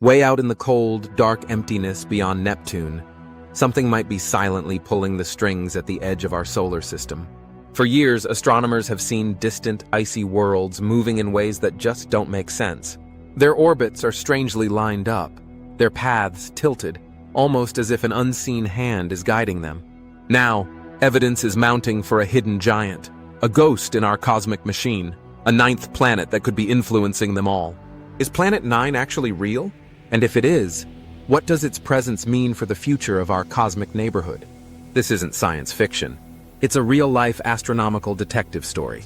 Way out in the cold, dark emptiness beyond Neptune, something might be silently pulling the strings at the edge of our solar system. For years, astronomers have seen distant, icy worlds moving in ways that just don't make sense. Their orbits are strangely lined up, their paths tilted, almost as if an unseen hand is guiding them. Now, evidence is mounting for a hidden giant, a ghost in our cosmic machine, a ninth planet that could be influencing them all. Is Planet 9 actually real? And if it is, what does its presence mean for the future of our cosmic neighborhood? This isn't science fiction. It's a real-life astronomical detective story.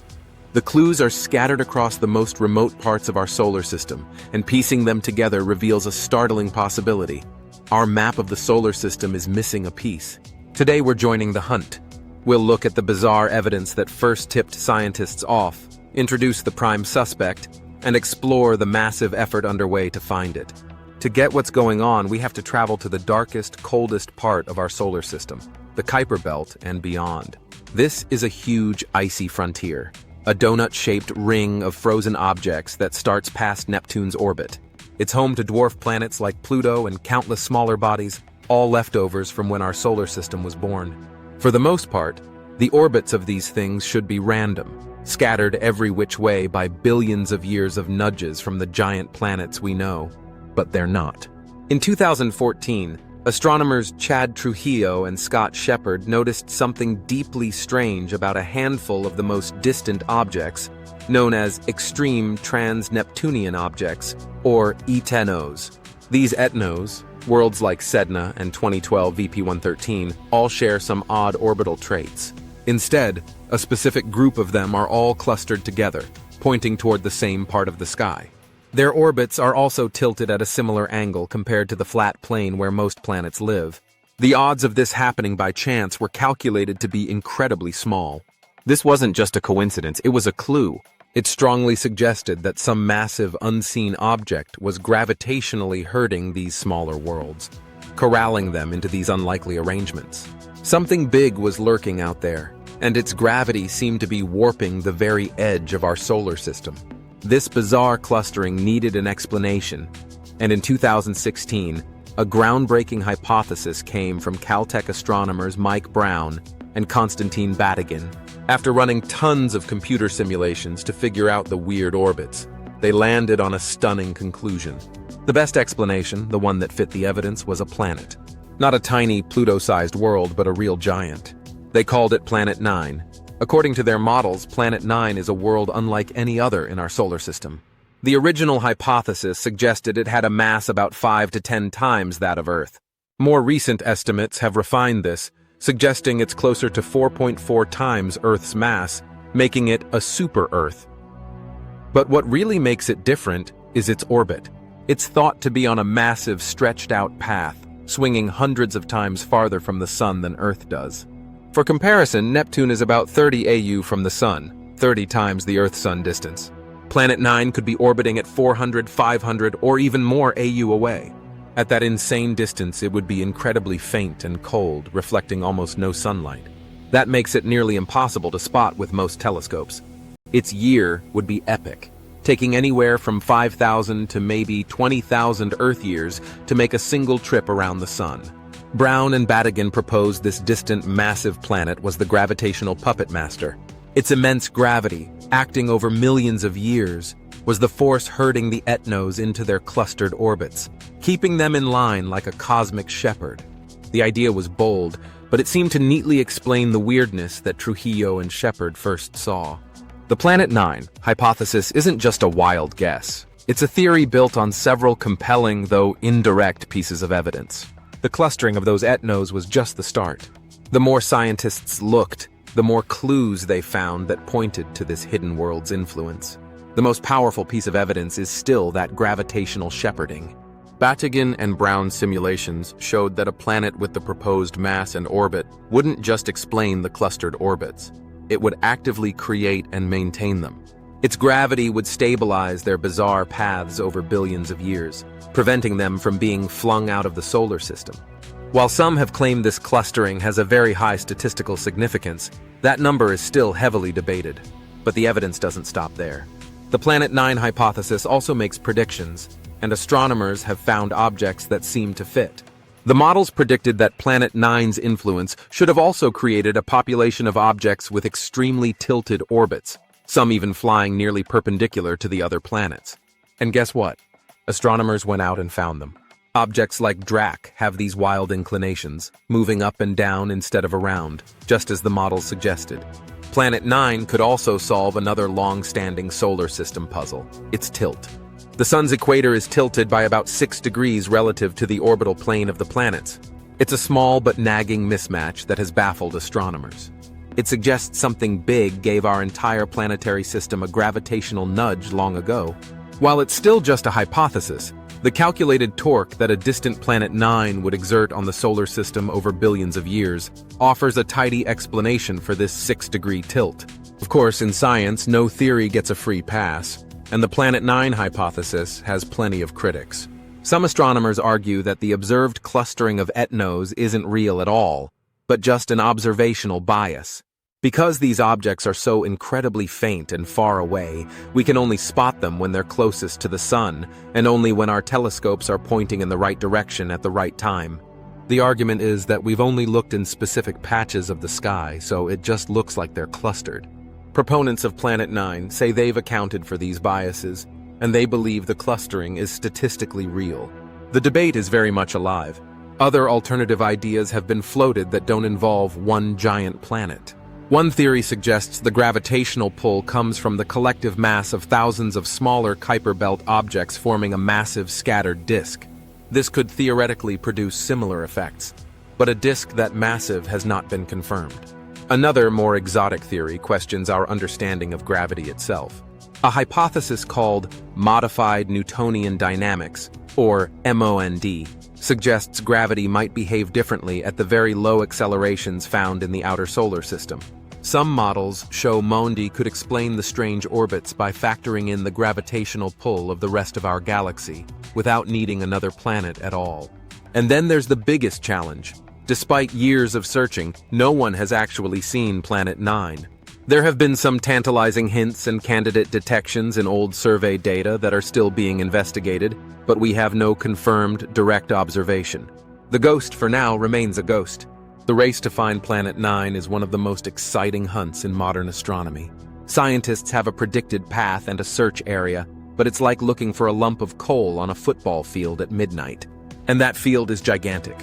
The clues are scattered across the most remote parts of our solar system, and piecing them together reveals a startling possibility. Our map of the solar system is missing a piece. Today we're joining the hunt. We'll look at the bizarre evidence that first tipped scientists off, introduce the prime suspect, and explore the massive effort underway to find it. To get what's going on, we have to travel to the darkest, coldest part of our solar system, the Kuiper Belt and beyond. This is a huge, icy frontier, a donut-shaped ring of frozen objects that starts past Neptune's orbit. It's home to dwarf planets like Pluto and countless smaller bodies, all leftovers from when our solar system was born. For the most part, the orbits of these things should be random, scattered every which way by billions of years of nudges from the giant planets we know. But they're not. In 2014, astronomers Chad Trujillo and Scott Shepard noticed something deeply strange about a handful of the most distant objects, known as extreme trans-Neptunian objects, or ETNOs. These ETNOs, worlds like Sedna and 2012 VP113, all share some odd orbital traits. Instead, a specific group of them are all clustered together, pointing toward the same part of the sky. Their orbits are also tilted at a similar angle compared to the flat plane where most planets live. The odds of this happening by chance were calculated to be incredibly small. This wasn't just a coincidence, it was a clue. It strongly suggested that some massive, unseen object was gravitationally herding these smaller worlds, corralling them into these unlikely arrangements. Something big was lurking out there, and its gravity seemed to be warping the very edge of our solar system. This bizarre clustering needed an explanation, and in 2016, a groundbreaking hypothesis came from Caltech astronomers Mike Brown and Konstantin Batygin. After running tons of computer simulations to figure out the weird orbits, they landed on a stunning conclusion. The best explanation, the one that fit the evidence, was a planet. Not a tiny Pluto-sized world, but a real giant. They called it Planet 9. According to their models, Planet 9 is a world unlike any other in our solar system. The original hypothesis suggested it had a mass about 5 to 10 times that of Earth. More recent estimates have refined this, suggesting it's closer to 4.4 times Earth's mass, making it a super-Earth. But what really makes it different is its orbit. It's thought to be on a massive, stretched-out path, swinging hundreds of times farther from the Sun than Earth does. For comparison, Neptune is about 30 AU from the Sun, 30 times the Earth-Sun distance. Planet 9 could be orbiting at 400, 500, or even more AU away. At that insane distance, it would be incredibly faint and cold, reflecting almost no sunlight. That makes it nearly impossible to spot with most telescopes. Its year would be epic, taking anywhere from 5,000 to maybe 20,000 Earth years to make a single trip around the Sun. Brown and Batygin proposed this distant, massive planet was the gravitational puppet master. Its immense gravity, acting over millions of years, was the force herding the ETNOs into their clustered orbits, keeping them in line like a cosmic shepherd. The idea was bold, but it seemed to neatly explain the weirdness that Trujillo and Shepard first saw. The Planet 9 hypothesis isn't just a wild guess. It's a theory built on several compelling, though indirect, pieces of evidence. The clustering of those ETNOs was just the start. The more scientists looked, the more clues they found that pointed to this hidden world's influence. The most powerful piece of evidence is still that gravitational shepherding. Batygin and Brown's simulations showed that a planet with the proposed mass and orbit wouldn't just explain the clustered orbits. It would actively create and maintain them. Its gravity would stabilize their bizarre paths over billions of years, preventing them from being flung out of the solar system. While some have claimed this clustering has a very high statistical significance, that number is still heavily debated. But the evidence doesn't stop there. The Planet 9 hypothesis also makes predictions, and astronomers have found objects that seem to fit. The models predicted that Planet 9's influence should have also created a population of objects with extremely tilted orbits, some even flying nearly perpendicular to the other planets. And guess what? Astronomers went out and found them. Objects like Drac have these wild inclinations, moving up and down instead of around, just as the models suggested. Planet 9 could also solve another long-standing solar system puzzle, its tilt. The Sun's equator is tilted by about 6 degrees relative to the orbital plane of the planets. It's a small but nagging mismatch that has baffled astronomers. It suggests something big gave our entire planetary system a gravitational nudge long ago. While it's still just a hypothesis, the calculated torque that a distant Planet 9 would exert on the solar system over billions of years offers a tidy explanation for this 6-degree tilt. Of course, in science, no theory gets a free pass, and the Planet 9 hypothesis has plenty of critics. Some astronomers argue that the observed clustering of etnos isn't real at all, but just an observational bias. Because these objects are so incredibly faint and far away, we can only spot them when they're closest to the sun, and only when our telescopes are pointing in the right direction at the right time. The argument is that we've only looked in specific patches of the sky, so it just looks like they're clustered. Proponents of Planet 9 say they've accounted for these biases, and they believe the clustering is statistically real. The debate is very much alive. Other alternative ideas have been floated that don't involve one giant planet. One theory suggests the gravitational pull comes from the collective mass of thousands of smaller Kuiper Belt objects forming a massive scattered disk. This could theoretically produce similar effects, but a disk that massive has not been confirmed. Another, more exotic theory questions our understanding of gravity itself. A hypothesis called modified Newtonian dynamics, or MOND, suggests gravity might behave differently at the very low accelerations found in the outer solar system. Some models show MOND could explain the strange orbits by factoring in the gravitational pull of the rest of our galaxy, without needing another planet at all. And then there's the biggest challenge. Despite years of searching, no one has actually seen Planet 9. There have been some tantalizing hints and candidate detections in old survey data that are still being investigated, but we have no confirmed direct observation. The ghost for now remains a ghost. The race to find Planet 9 is one of the most exciting hunts in modern astronomy. Scientists have a predicted path and a search area, but it's like looking for a lump of coal on a football field at midnight. And that field is gigantic.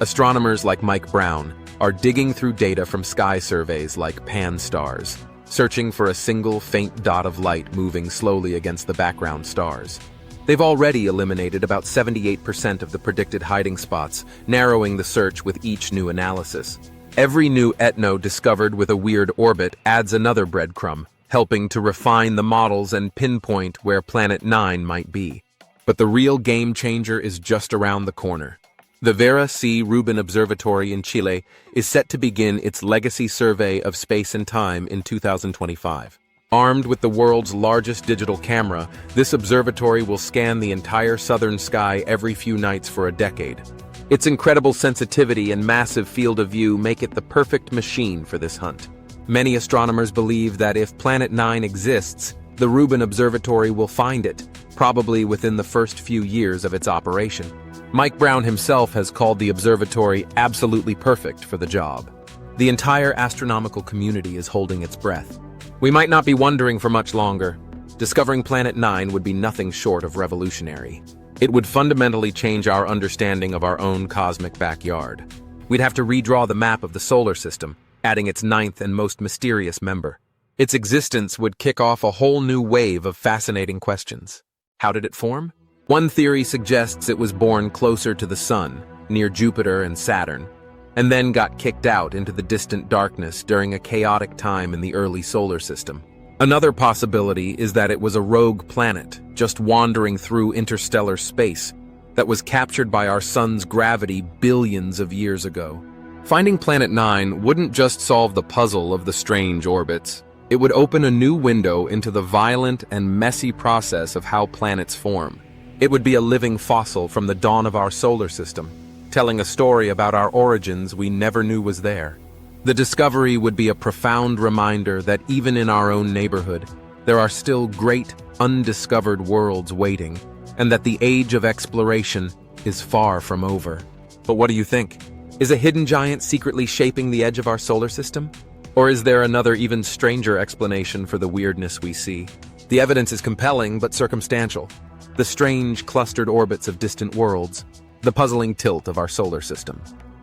Astronomers like Mike Brown are digging through data from sky surveys like Pan-STARRS, searching for a single faint dot of light moving slowly against the background stars. They've already eliminated about 78% of the predicted hiding spots, narrowing the search with each new analysis. Every new etno discovered with a weird orbit adds another breadcrumb, helping to refine the models and pinpoint where Planet 9 might be. But the real game changer is just around the corner. The Vera C. Rubin Observatory in Chile is set to begin its legacy survey of space and time in 2025. Armed with the world's largest digital camera, this observatory will scan the entire southern sky every few nights for a decade. Its incredible sensitivity and massive field of view make it the perfect machine for this hunt. Many astronomers believe that if Planet 9 exists, the Rubin Observatory will find it, probably within the first few years of its operation. Mike Brown himself has called the observatory absolutely perfect for the job. The entire astronomical community is holding its breath. We might not be wondering for much longer. Discovering Planet 9 would be nothing short of revolutionary. It would fundamentally change our understanding of our own cosmic backyard. We'd have to redraw the map of the solar system, adding its ninth and most mysterious member. Its existence would kick off a whole new wave of fascinating questions. How did it form? One theory suggests it was born closer to the Sun, near Jupiter and Saturn, and then got kicked out into the distant darkness during a chaotic time in the early solar system. Another possibility is that it was a rogue planet, just wandering through interstellar space, that was captured by our Sun's gravity billions of years ago. Finding Planet 9 wouldn't just solve the puzzle of the strange orbits. It would open a new window into the violent and messy process of how planets form. It would be a living fossil from the dawn of our solar system, telling a story about our origins we never knew was there. The discovery would be a profound reminder that even in our own neighborhood, there are still great, undiscovered worlds waiting, and that the age of exploration is far from over. But what do you think? Is a hidden giant secretly shaping the edge of our solar system? Or is there another even stranger explanation for the weirdness we see? The evidence is compelling but circumstantial. The strange, clustered orbits of distant worlds, the puzzling tilt of our solar system,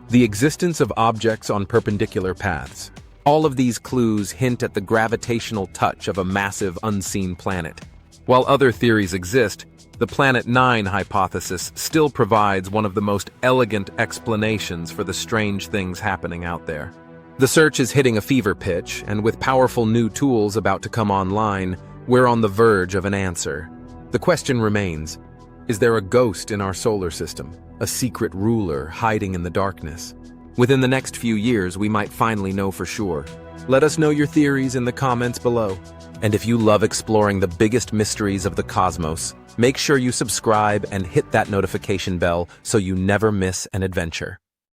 the existence of objects on perpendicular paths. All of these clues hint at the gravitational touch of a massive unseen planet. While other theories exist, the Planet 9 hypothesis still provides one of the most elegant explanations for the strange things happening out there. The search is hitting a fever pitch, and with powerful new tools about to come online, we're on the verge of an answer. The question remains, is there a ghost in our solar system, a secret ruler hiding in the darkness? Within the next few years, we might finally know for sure. Let us know your theories in the comments below. And if you love exploring the biggest mysteries of the cosmos, make sure you subscribe and hit that notification bell so you never miss an adventure.